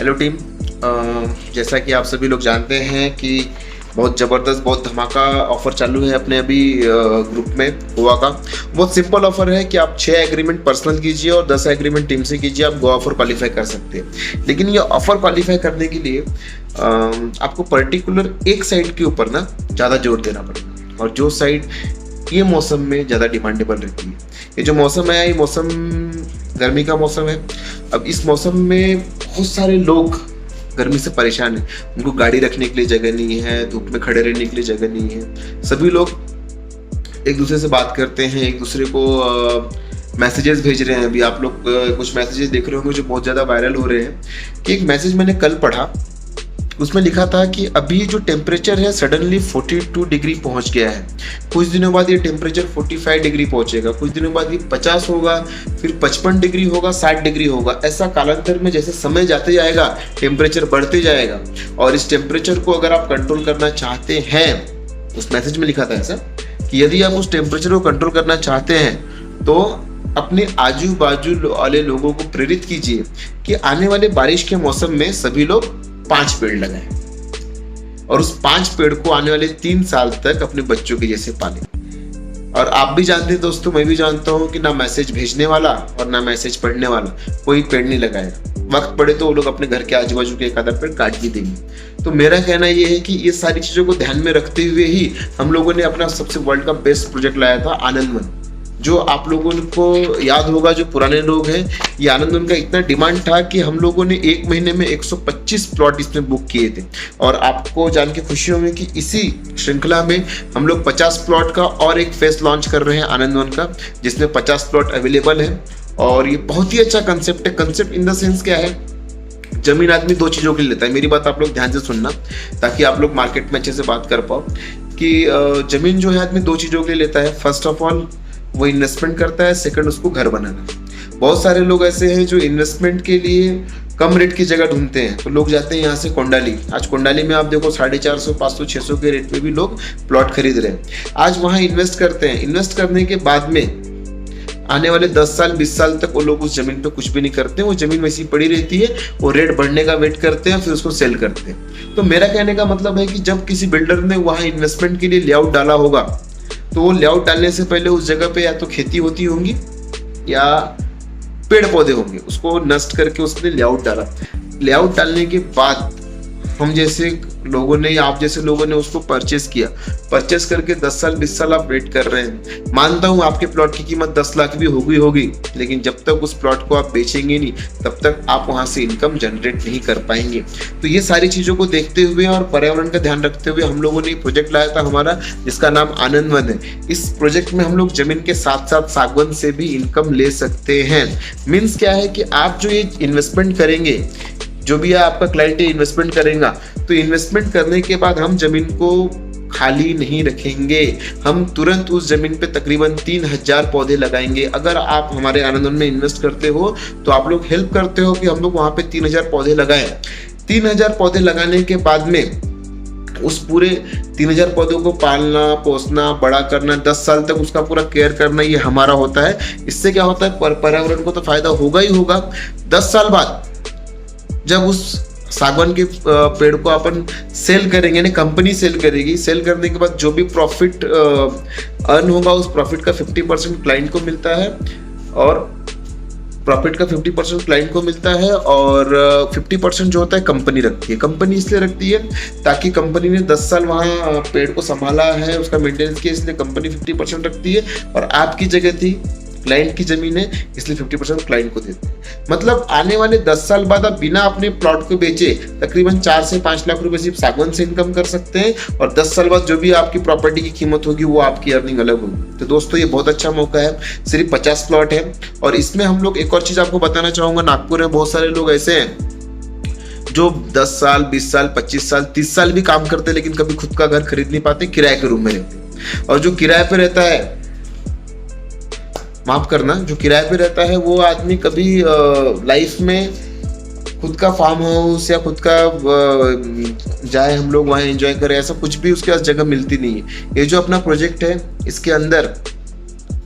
Hello team. जैसा कि आप सभी लोग जानते हैं कि बहुत ज़बरदस्त, बहुत धमाका ऑफर चालू है अपने अभी ग्रुप में गोवा का। बहुत सिंपल ऑफर है कि आप 6 एग्रीमेंट पर्सनल कीजिए और 10 एग्रीमेंट टीम से कीजिए, आप गोवा ऑफर क्वालिफाई कर सकते हैं। लेकिन ये ऑफर क्वालिफाई करने के लिए आपको पर्टिकुलर एक साइड के ऊपर ना ज़्यादा जोर देना पड़ेगा, और जो साइड ये मौसम में ज़्यादा डिमांडेबल रहती है। ये जो मौसम है, ये मौसम गर्मी का मौसम है। अब इस मौसम में बहुत सारे लोग गर्मी से परेशान है, उनको गाड़ी रखने के लिए जगह नहीं है, धूप में खड़े रहने के लिए जगह नहीं है। सभी लोग एक दूसरे से बात करते हैं, एक दूसरे को मैसेजेस भेज रहे हैं। अभी आप लोग कुछ मैसेजेस देख रहे होंगे जो बहुत ज़्यादा वायरल हो रहे हैं। कि एक मैसेज मैंने कल पढ़ा, उसमें लिखा था कि अभी जो टेम्परेचर है सडनली 42 डिग्री पहुंच गया है। कुछ दिनों बाद ये टेम्परेचर 45 डिग्री पहुंचेगा, कुछ दिनों बाद ये 50 होगा, फिर 55 डिग्री होगा, 60 डिग्री होगा। ऐसा कालांतर में जैसे समय जाते जाएगा टेम्परेचर बढ़ते जाएगा। और इस टेम्परेचर को अगर आप कंट्रोल करना चाहते हैं, उस मैसेज में लिखा था ऐसा कि यदि आप उस टेम्परेचर को कंट्रोल करना चाहते हैं तो अपने आजू बाजू वाले लोगों को प्रेरित कीजिए कि आने वाले बारिश के मौसम में सभी लोग 5 पेड़ लगाएं और उस 5 पेड़ को आने वाले 3 साल तक अपने बच्चों के जैसे पालें। और आप भी जानते हैं दोस्तों, मैं भी जानता हूं कि ना मैसेज भेजने वाला और ना मैसेज पढ़ने वाला कोई पेड़ नहीं लगाएगा। वक्त पड़े तो वो लोग अपने घर के आजू बाजू के एक आधा पेड़ काट भी देंगे। तो मेरा कहना ये है कि ये सारी चीजों को ध्यान में रखते हुए ही हम लोगों ने अपना सबसे वर्ल्ड का बेस्ट प्रोजेक्ट लाया था, आनंद वन। जो आप लोगों को याद होगा, जो पुराने लोग हैं, ये आनंद वन का इतना डिमांड था कि हम लोगों ने 1 महीने में 125 प्लॉट इसमें बुक किए थे। और आपको जान के खुशी होगी कि इसी श्रृंखला में हम लोग 50 प्लॉट का और एक फेस लॉन्च कर रहे हैं आनंद वन का, जिसमें 50 प्लॉट अवेलेबल है। और ये बहुत ही अच्छा कंसेप्ट है। कंसेप्ट इन द सेंस क्या है, जमीन आदमी 2 चीज़ों के लिए लेता है। मेरी बात आप लोग ध्यान से सुनना ताकि आप लोग मार्केट में अच्छे से बात कर पाओ कि जमीन जो है आदमी 2 चीज़ों के लिए लेता है। फर्स्ट ऑफ ऑल वो इन्वेस्टमेंट करता है, सेकंड उसको घर बनाना। बहुत सारे लोग ऐसे हैं जो इन्वेस्टमेंट के लिए कम रेट की जगह ढूंढते हैं, तो लोग जाते हैं यहाँ से कोंडाली। आज कोंडाली में आप देखो 450, 500, 600 के रेट में भी लोग प्लॉट खरीद रहे हैं। आज वहाँ इन्वेस्ट करते हैं। इन्वेस्ट करने के बाद में आने वाले 10 साल 20 साल तक वो लोग उस जमीन पे कुछ भी नहीं करते। वो जमीन वैसी पड़ी रहती है, वो रेट बढ़ने का वेट करते हैं, फिर उसको सेल करते हैं। तो मेरा कहने का मतलब है कि जब किसी बिल्डर ने वहाँ इन्वेस्टमेंट के लिए लेआउट डाला होगा, तो वो लेआउट डालने से पहले उस जगह पे या तो खेती होती होंगी या पेड़ पौधे होंगे, उसको नष्ट करके उसने लेआउट डाला। लेआउट डालने के बाद हम जैसे लोगों ने या आप जैसे लोगों ने उसको परचेस किया, परचेस करके 10 साल 20 साल आप वेट कर रहे हैं। मानता हूं आपके प्लॉट की कीमत 10 लाख भी होगी, लेकिन जब तक उस प्लॉट को आप बेचेंगे नहीं तब तक आप वहां से इनकम जनरेट नहीं कर पाएंगे। तो ये सारी चीजों को देखते हुए और पर्यावरण का ध्यान रखते हुए हम लोगों ने प्रोजेक्ट लाया था हमारा, जिसका नाम आनंद वन है। इस प्रोजेक्ट में हम लोग जमीन के साथ साथ सागवन से भी इनकम ले सकते हैं। मीन्स क्या है कि आप जो ये इन्वेस्टमेंट करेंगे, जो भी आपका क्लाइंट इन्वेस्टमेंट करेगा, तो इन्वेस्टमेंट करने के बाद हम जमीन को खाली नहीं रखेंगे। हम तुरंत उस जमीन पे तकरीबन 3000 पौधे लगाएंगे। अगर आप हमारे आनंद वन में इन्वेस्ट करते हो तो आप लोग हेल्प करते हो कि हम लोग वहां पे 3000 पौधे लगाएं। 3000 पौधे लगाने के बाद में उस पूरे 3000 पौधों को पालना, पोसना, बड़ा करना, 10 साल तक उसका पूरा केयर करना, ये हमारा होता है। इससे क्या होता है, पर्यावरण को तो फायदा होगा ही होगा। 10 साल बाद जब उस सागवान के पेड़ को अपन सेल करेंगे, यानी कंपनी सेल करेगी, सेल करने के बाद जो भी प्रॉफिट अर्न होगा उस प्रॉफिट का 50% क्लाइंट को मिलता है, और प्रॉफिट का 50% क्लाइंट को मिलता है, और 50% जो होता है कंपनी रखती है। कंपनी इसलिए रखती है ताकि कंपनी ने 10 साल वहाँ पेड़ को संभाला है, उसका मेंटेनेंस किया, इसलिए कंपनी 50% रखती है। और आपकी जगह थी, क्लाइंट की जमीन है, इसलिए 50% क्लाइंट को देते हैं। मतलब आने वाले 10 साल बाद आप बिना अपने प्लॉट को बेचे तकरीबन 4 से 5 लाख रुपए सिर्फ सागवान से इनकम कर सकते हैं, और 10 साल बाद जो भी आपकी प्रॉपर्टी की कीमत होगी वो आपकी अर्निंग अलग होगी। तो दोस्तों ये बहुत अच्छा मौका है। सिर्फ 50 प्लॉट है, और इसमें हम लोग एक और चीज आपको बताना चाहूंगा, नागपुर में बहुत सारे लोग ऐसे हैं जो 10 साल 20 साल 25 साल 30 साल भी काम करते हैं, लेकिन कभी खुद का घर खरीद नहीं पाते, किराए के रूम में रहते। और जो किराए पे रहता है, माफ करना, जो किराए पे रहता है वो आदमी कभी लाइफ में खुद का फार्म हाउस या खुद का जाए हम लोग वहाँ एंजॉय करें, ऐसा कुछ भी उसके पास जगह मिलती नहीं है। ये जो अपना प्रोजेक्ट है, इसके अंदर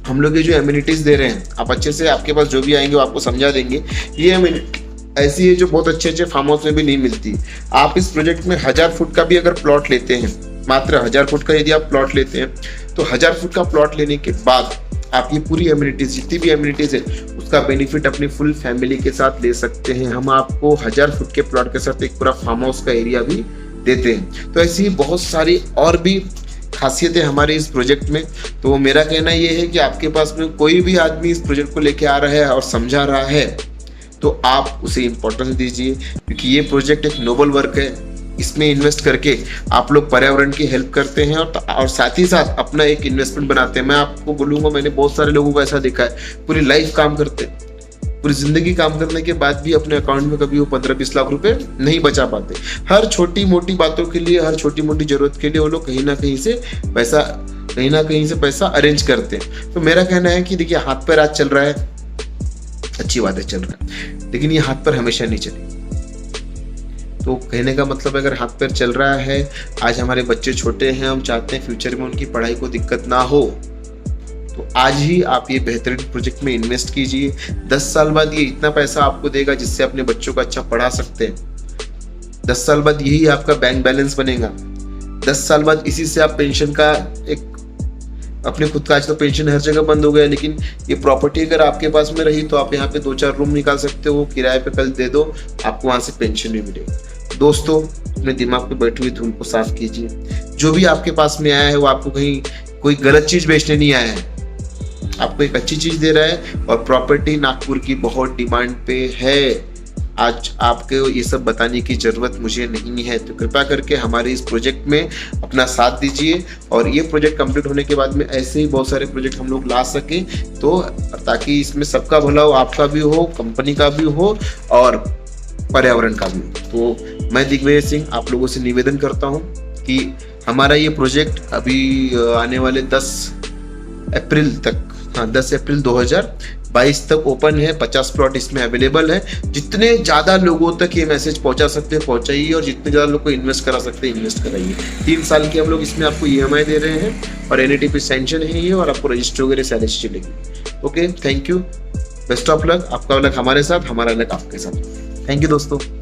हम लोग ये जो एम्यूनिटीज दे रहे हैं, आप अच्छे से, आपके पास जो भी आएंगे वो आपको समझा देंगे। ये ऐसी है जो बहुत अच्छे अच्छे फार्म हाउस में भी नहीं मिलती। आप इस प्रोजेक्ट में 1000 फुट का भी अगर प्लॉट लेते हैं, मात्र 1000 फुट का यदि आप प्लॉट लेते हैं, तो 1000 फुट का प्लॉट लेने के बाद आप ये पूरी एमिनिटीज, जितनी भी एमिनिटीज है, उसका बेनिफिट अपनी फुल फैमिली के साथ ले सकते हैं। हम आपको 1000 फुट के प्लॉट के साथ एक पूरा फार्म हाउस का एरिया भी देते हैं। तो ऐसी बहुत सारी और भी खासियतें हमारे इस प्रोजेक्ट में। तो मेरा कहना ये है कि आपके पास में कोई भी आदमी इस प्रोजेक्ट को लेके आ रहा है और समझा रहा है, तो आप उसे इम्पोर्टेंस दीजिए, क्योंकि ये प्रोजेक्ट एक नोबल वर्क है। इसमें इन्वेस्ट करके आप लोग पर्यावरण की हेल्प करते हैं और साथ ही साथ अपना एक इन्वेस्टमेंट बनाते हैं। मैं आपको बोलूँगा, मैंने बहुत सारे लोगों को ऐसा देखा है, पूरी लाइफ काम करते हैं, पूरी जिंदगी काम करने के बाद भी अपने अकाउंट में कभी वो 15-20 लाख रुपए नहीं बचा पाते। हर छोटी मोटी बातों के लिए, हर छोटी मोटी जरूरत के लिए वो लोग कहीं ना कहीं से पैसा अरेंज करते हैं। तो मेरा कहना है कि देखिए, हाथ पैर आज चल रहा है, अच्छी बात है, चल रहा है, लेकिन ये हाथ पैर हमेशा नहीं चले। तो कहने का मतलब, अगर हाथ पैर चल रहा है, आज हमारे बच्चे छोटे हैं, हम चाहते हैं फ्यूचर में उनकी पढ़ाई को दिक्कत ना हो, तो आज ही आप ये बेहतरीन प्रोजेक्ट में इन्वेस्ट कीजिए। 10 साल बाद ये इतना पैसा आपको देगा जिससे अपने बच्चों को अच्छा पढ़ा सकते हैं। 10 साल बाद यही आपका बैंक बैलेंस बनेगा। 10 साल बाद इसी से आप पेंशन का एक अपने खुद का, आज तो पेंशन हर जगह बंद हो गया, लेकिन ये प्रॉपर्टी अगर आपके पास में रही तो आप यहाँ पे 2-4 रूम निकाल सकते हो, किराए पे कल दे दो, आपको वहां से पेंशन भी मिलेगा। दोस्तों, अपने दिमाग पे बैठी हुई धूल को साफ कीजिए। जो भी आपके पास में आया है वो आपको कहीं कोई गलत चीज बेचने नहीं आया है, आपको एक अच्छी चीज दे रहा है। और प्रॉपर्टी नागपुर की बहुत डिमांड पे है। आज आपको ये सब बताने की जरूरत मुझे नहीं है, तो कृपया करके हमारे इस प्रोजेक्ट में अपना साथ दीजिए। और ये प्रोजेक्ट कंप्लीट होने के बाद में ऐसे ही बहुत सारे प्रोजेक्ट हम लोग ला सकें, तो ताकि इसमें सबका भला हो, आपका भी हो, कंपनी का भी हो और पर्यावरण का भी। तो मैं दिग्विजय सिंह आप लोगों से निवेदन करता हूँ कि हमारा ये प्रोजेक्ट अभी आने वाले 10 अप्रैल तक, 10 अप्रैल 2022 तक ओपन है। 50 प्लॉट इसमें अवेलेबल है। जितने ज़्यादा लोगों तक ये मैसेज पहुंचा सकते हैं पहुंचाइए, और जितने ज़्यादा लोग को इन्वेस्ट करा सकते हैं इन्वेस्ट कराइए। 3 साल की हम लोग इसमें आपको EMI दे रहे हैं और NATP सैंक्शन है ये, और आपको रजिस्टर वगैरह सारी चीज़ें चलेगी। Okay, thank you, best of luck. आपका लक हमारे साथ, हमारा लक आपके साथ। थैंक यू दोस्तों।